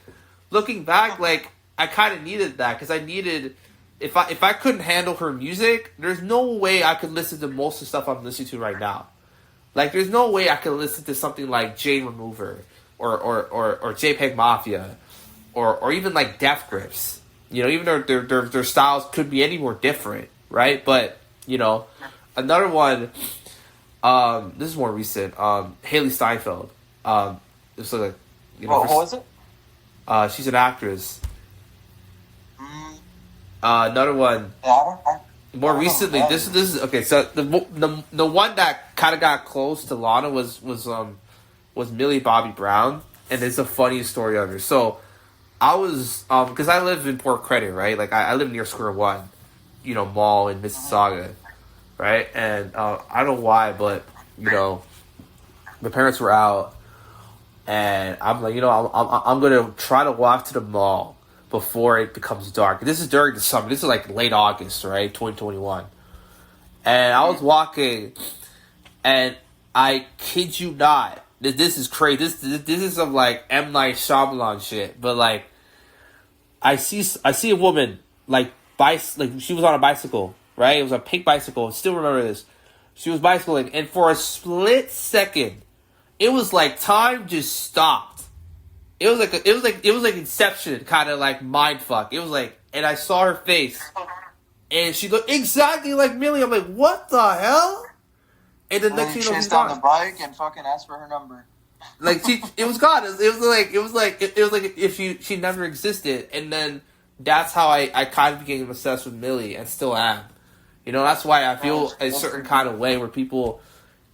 looking back, like I kind of needed that because I needed. If I couldn't handle her music, there's no way I could listen to most of the stuff I'm listening to right now. Like, there's no way I could listen to something like Jane Remover or JPEG Mafia or even like Death Grips. You know, even though their styles could be any more different, right? But you know, another one. This is more recent. Haley Steinfeld. It's like, you know, what was it? She's an actress. Another one. More recently, this is okay. So the one that kind of got close to Lana was Millie Bobby Brown, and it's the funniest story ever. So I was because I live in Port Credit, right? Like I live near Square One, you know, mall in Mississauga, right? And I don't know why, but you know, my parents were out, and I'm like, you know, I'm gonna try to walk to the mall before it becomes dark. This is during the summer. This is like late August, right? 2021. And I was walking, and I kid you not, this is crazy. This is some like M. Night Shyamalan shit. But like, I see a woman like she was on a bicycle, right? It was a pink bicycle. I still remember this. She was bicycling, and for a split second, it was like time just stopped. it was like Inception, kind of like mind fuck. It was like, and I saw her face, and she looked exactly like Millie. I'm like, what the hell? And then next thing you know, she's chased down gone. the bike and fucking asked for her number. Like it was gone. It was like if she never existed, and then that's how I kind of became obsessed with Millie, and still am. You know, that's why I feel a certain kind of way where people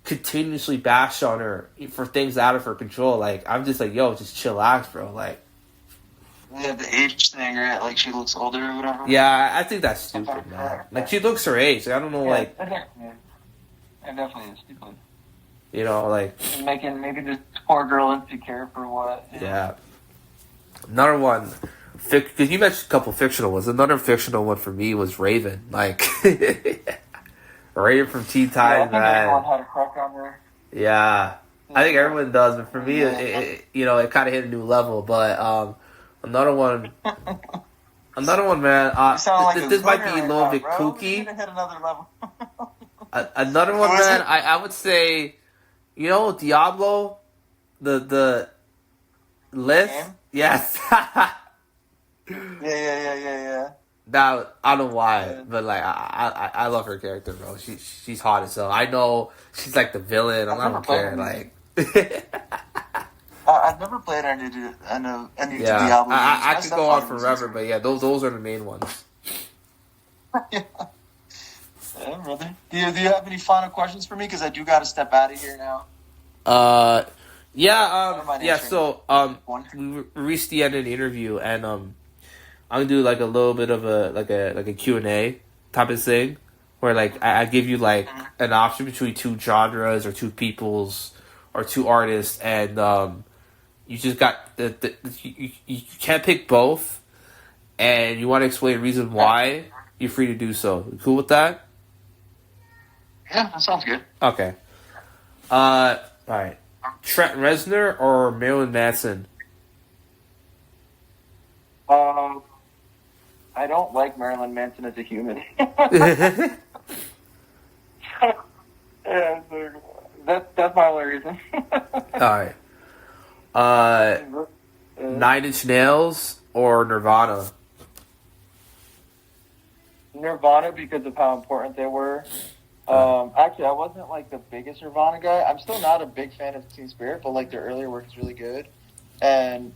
continuously bash on her for things out of her control. Like, I'm just like, yo, just chillax, bro. Like, Yeah, the age thing, right? Like she looks older or whatever. yeah, I think that's stupid, man. Like, she looks her age. Like, I don't know, like, it definitely is stupid. you know, like, And making maybe this poor girl insecure for what? yeah. Another one, because you mentioned a couple fictional ones. Another fictional one for me was Raven. Like, Raven from Teen Titans, I think everyone man. had a crush on her. Yeah. I think everyone does, but for me, you know, it kind of hit a new level. But another one, man. You sound like This might be a right little now, bit bro. kooky. You're gonna hit another level. Another one, Who is man. it? I would say, you know, Diablo, the list. Game? Yes. Yeah. Now I don't know why, but like I love her character, bro. She's hot as hell. I know she's like the villain. I don't care. Like, I've never played any yeah, Diablo games. I My could go on stepfather was forever, into but yeah, those are the main ones. it. Yeah, brother. Do you have any final questions for me? Because I do got to step out of here now. Yeah. So we reached the end of the interview, and I'm gonna do like a little bit of a Q&A type of thing, where like I give you like an option between two genres or two peoples or two artists, and you just got you can't pick both, and you want to explain the reason why. You're free to do so. You cool with that? Yeah, that sounds good. Okay. All right. Trent Reznor or Marilyn Manson? I don't like Marilyn Manson as a human. Yeah, that's my only reason. All right. 9 Inch Nails or Nirvana? Nirvana, because of how important they were. Actually, I wasn't like the biggest Nirvana guy. I'm still not a big fan of Teen Spirit, but like their earlier work is really good. And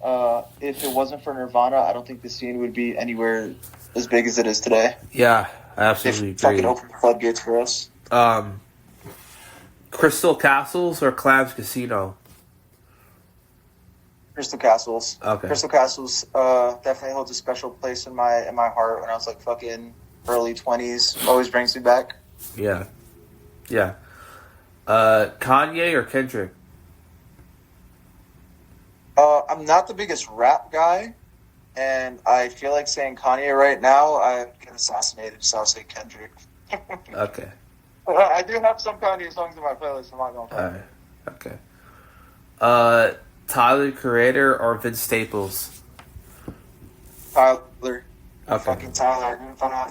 if it wasn't for Nirvana, I don't think the scene would be anywhere as big as it is today. Yeah, I absolutely If agree. fucking open the floodgates for us. Crystal Castles or Clams Casino? Crystal Castles. Okay. Crystal Castles definitely holds a special place in my heart when I was like fucking early 20s. Always brings me back. Yeah. Kanye or Kendrick? I'm not the biggest rap guy, and I feel like saying Kanye right now, I'd get assassinated, so I'll say Kendrick. Okay. I do have some Kanye songs in my playlist. I'm not going to Alright. Okay. Tyler Creator or Vince Staples? Tyler. Okay. Fucking Tyler.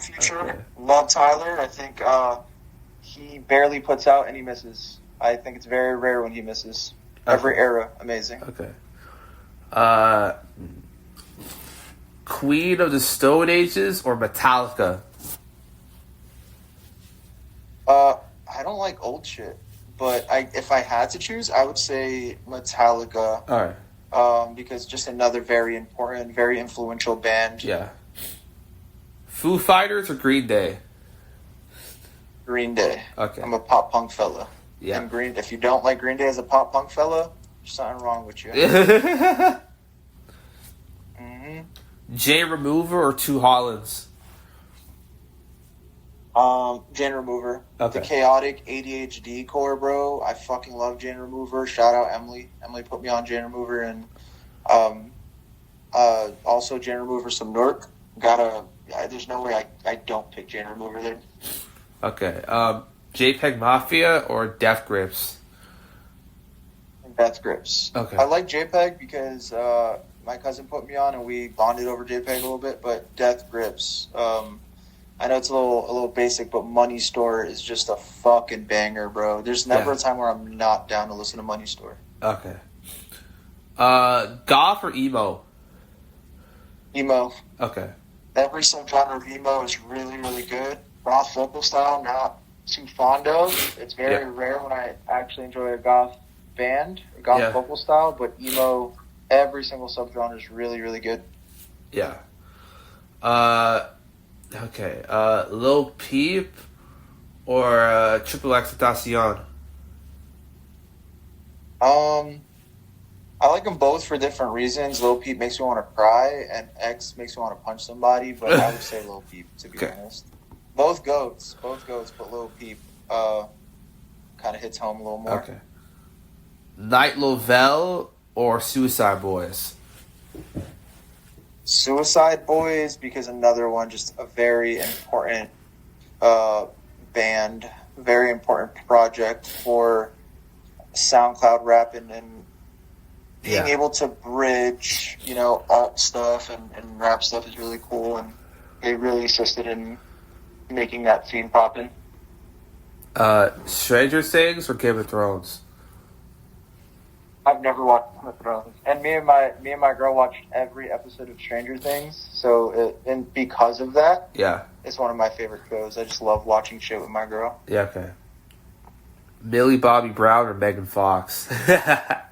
Future. Okay. Love Tyler. I think he barely puts out and he misses. I think it's very rare when he misses. Every era, amazing. Okay. Queen of the Stone Ages or Metallica? I don't like old shit, but if I had to choose, I would say Metallica. Alright. Because just another very important, very influential band. Yeah. Foo Fighters or Green Day? Green Day. Okay. I'm a pop punk fella. Yeah. And if you don't like Green Day as a pop punk fella, there's something wrong with you. Jay Remover or Two Hollands? Jane Remover. Okay. The chaotic ADHD core, bro. I fucking love Jane Remover. Shout out Emily. Emily put me on Jane Remover, and also Jane Remover some Nork. There's no way I don't pick Jane Remover there. Okay. JPEG Mafia or Death Grips? Death Grips. Okay. I like JPEG because my cousin put me on and we bonded over JPEG a little bit, but Death Grips. I know it's a little basic, but Money Store is just a fucking banger, bro. There's never a time where I'm not down to listen to Money Store. Okay. Goth or emo? Emo. Okay. Every subgenre of emo is really, really good. Goth vocal style, not too fond of. It's very rare when I actually enjoy a goth band, a goth vocal style, but emo, every single subgenre is really, really good. Yeah. Okay. Lil Peep or Triple X Tentacion? I like them both for different reasons. Lil Peep makes me want to cry, and X makes me want to punch somebody. But I would say Lil Peep, to be honest. Both goats, but Lil Peep kind of hits home a little more. Okay. Night Lovell or Suicide Boys? Suicide Boys, because another one, just a very important band, very important project for SoundCloud rap and being able to bridge, alt stuff and rap stuff is really cool, and they really assisted in making that scene poppin'. Stranger Things or Game of Thrones? I've never watched Game of Thrones, and me and my girl watched every episode of Stranger Things. So, and because of that, it's one of my favorite shows. I just love watching shit with my girl. Yeah, okay. Millie Bobby Brown or Megan Fox? I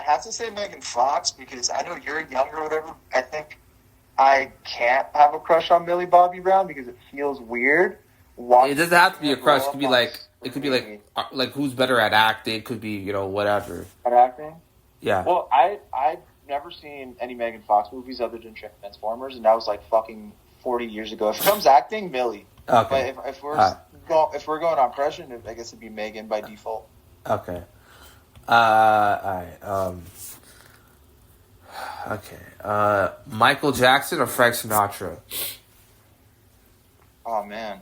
have to say Megan Fox because I know you're young or whatever. I think I can't have a crush on Millie Bobby Brown because it feels weird. It doesn't have to be a crush. It could be like who's better at acting. It could be whatever. At acting? Yeah. Well, I've never seen any Megan Fox movies other than Transformers, and that was like fucking 40 years ago. If it comes acting, Millie. Okay. But if we're going on crushing, I guess it'd be Megan by default. Okay. Alright. Okay. Michael Jackson or Frank Sinatra? Oh man.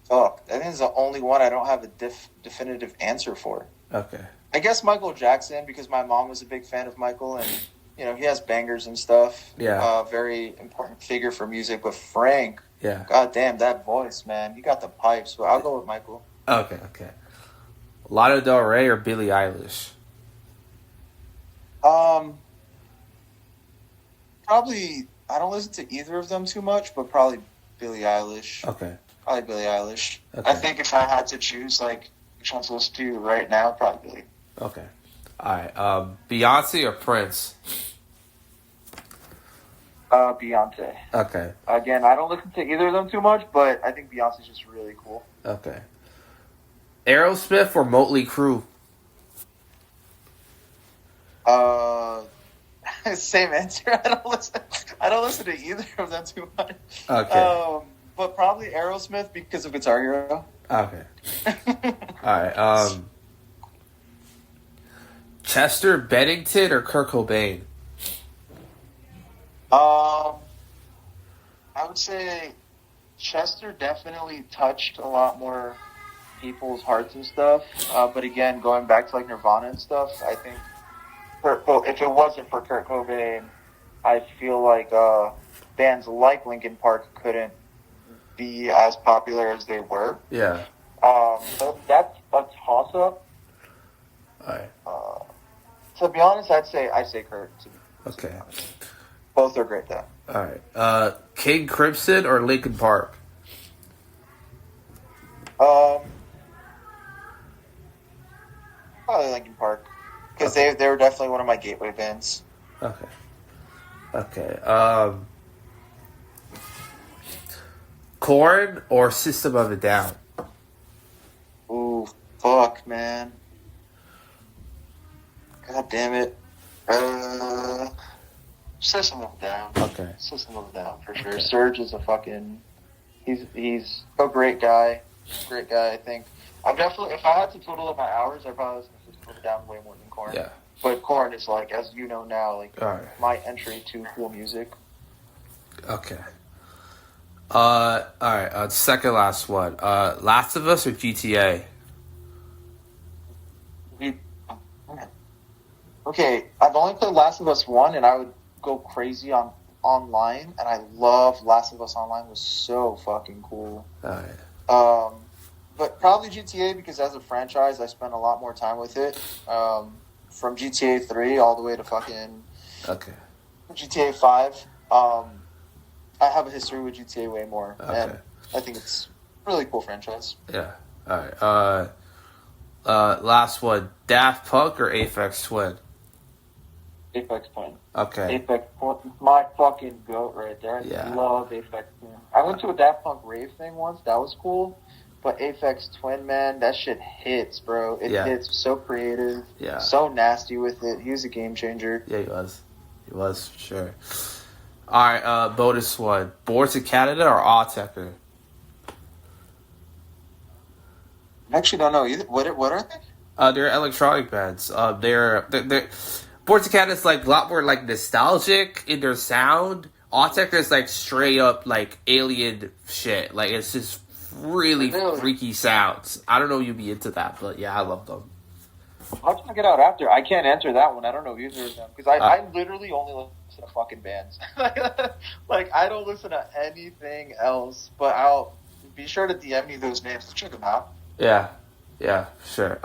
Fuck. I think it's the only one I don't have a definitive answer for. Okay. I guess Michael Jackson, because my mom was a big fan of Michael, and he has bangers and stuff. Yeah. Very important figure for music. But Frank, yeah. God damn, that voice, man. He got the pipes. So I'll go with Michael. Okay. Lana Del Rey or Billie Eilish? Probably, I don't listen to either of them too much, but probably Billie Eilish. Okay. Probably Billie Eilish. Okay. I think if I had to choose, which one to listen to right now, probably Billie. Okay. All right. Beyonce or Prince? Beyonce. Okay. Again, I don't listen to either of them too much, but I think Beyonce's just really cool. Okay. Aerosmith or Motley Crue? Same answer. I don't listen to either of them too much. Okay. But probably Aerosmith because of Guitar Hero. Okay. All right. Chester Bennington or Kurt Cobain? I would say Chester definitely touched a lot more people's hearts and stuff. But again, going back to Nirvana and stuff, I think if it wasn't for Kurt Cobain, I feel like bands like Linkin Park couldn't be as popular as they were. Yeah. So that's a toss-up. Alright. To be honest, I say Kurt. Okay. Both are great though. Alright. King Crimson or Linkin Park? Probably Linkin Park. Because they were definitely one of my gateway bands. Okay. Korn or System of a Down? Ooh, fuck, man. God damn it. System of a Down. Okay. System of a Down, for sure. Serge is a fucking... He's a great guy. Great guy, I think. I'm definitely... If I had to total up my hours, I'd probably listen to System of a Down way more than Korn. Yeah. But Korn is, as you know now, right. My entry to cool music. Okay. Alright, second last one. Last of Us or GTA? Okay, I've only played Last of Us 1, and I would go crazy on Online, and I love Last of Us Online. Was so fucking cool. Alright. But probably GTA because as a franchise, I spent a lot more time with it. From GTA 3 all the way to fucking GTA 5. I have a history with GTA way more, and I think it's a really cool franchise. Yeah. Alright. Last one. Daft Punk or Aphex Twin? Aphex Twin. Okay. Aphex Twin. My fucking goat right there. I love Aphex Twin. I went to a Daft Punk rave thing once. That was cool. But Aphex Twin, man, that shit hits, bro. It hits. So creative. Yeah. So nasty with it. He was a game changer. Yeah, he was. He was, for sure. Alright, bonus one. Boards in Canada or Autechre? I actually don't know either. What are they? They're electronic bands. They're Boards in Canada is like a lot more like nostalgic in their sound. Autechre is like straight up like alien shit. Like it's just really freaky sounds. I don't know if you'd be into that, but yeah, I love them. I'll check it out after. I can't answer that one. I don't know either of them because I literally only listen to fucking bands. Like I don't listen to anything else. But I'll be sure to DM me those names to check them out. Yeah, sure.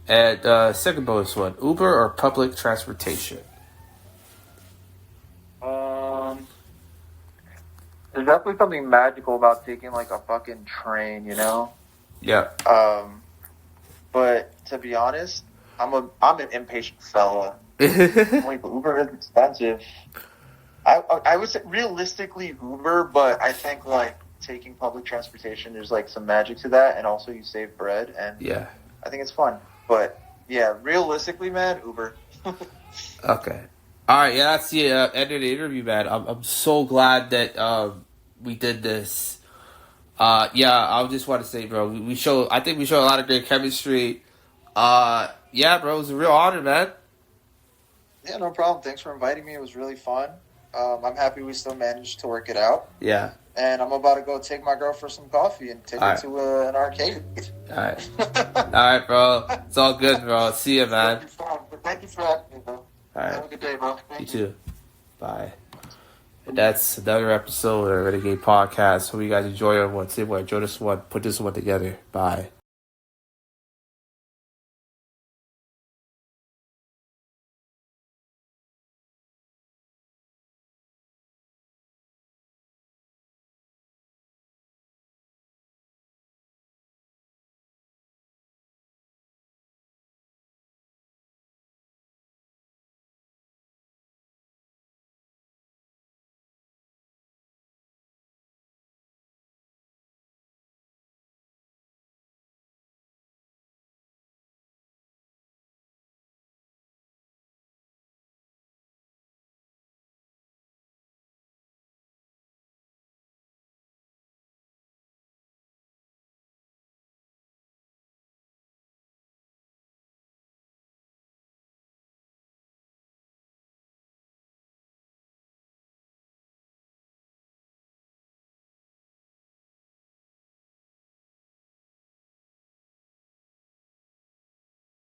And second bonus one: Uber or public transportation? There's definitely something magical about taking like a fucking train, you know. Yeah. But to be honest, I'm an impatient fella. Like Uber is expensive. I would say realistically Uber, but I think like taking public transportation, there's like some magic to that, and also you save bread, and I think it's fun. But yeah, realistically, man, Uber. Okay. All right. Yeah, that's the end of the interview, man. I'm so glad that we did this. I just want to say, bro, I think we show a lot of great chemistry. Yeah, bro, it was a real honor, man. Yeah, no problem. Thanks for inviting me. It was really fun. I'm happy we still managed to work it out. Yeah. And I'm about to go take my girl for some coffee and take her to an arcade. All right. All right, bro. It's all good, bro. See you, man. Thank you for having me, bro. All right. Have a good day, bro. You too. Bye. And that's another episode of the Renegade Podcast. Hope you guys enjoy it. Enjoy this one. Put this one together. Bye.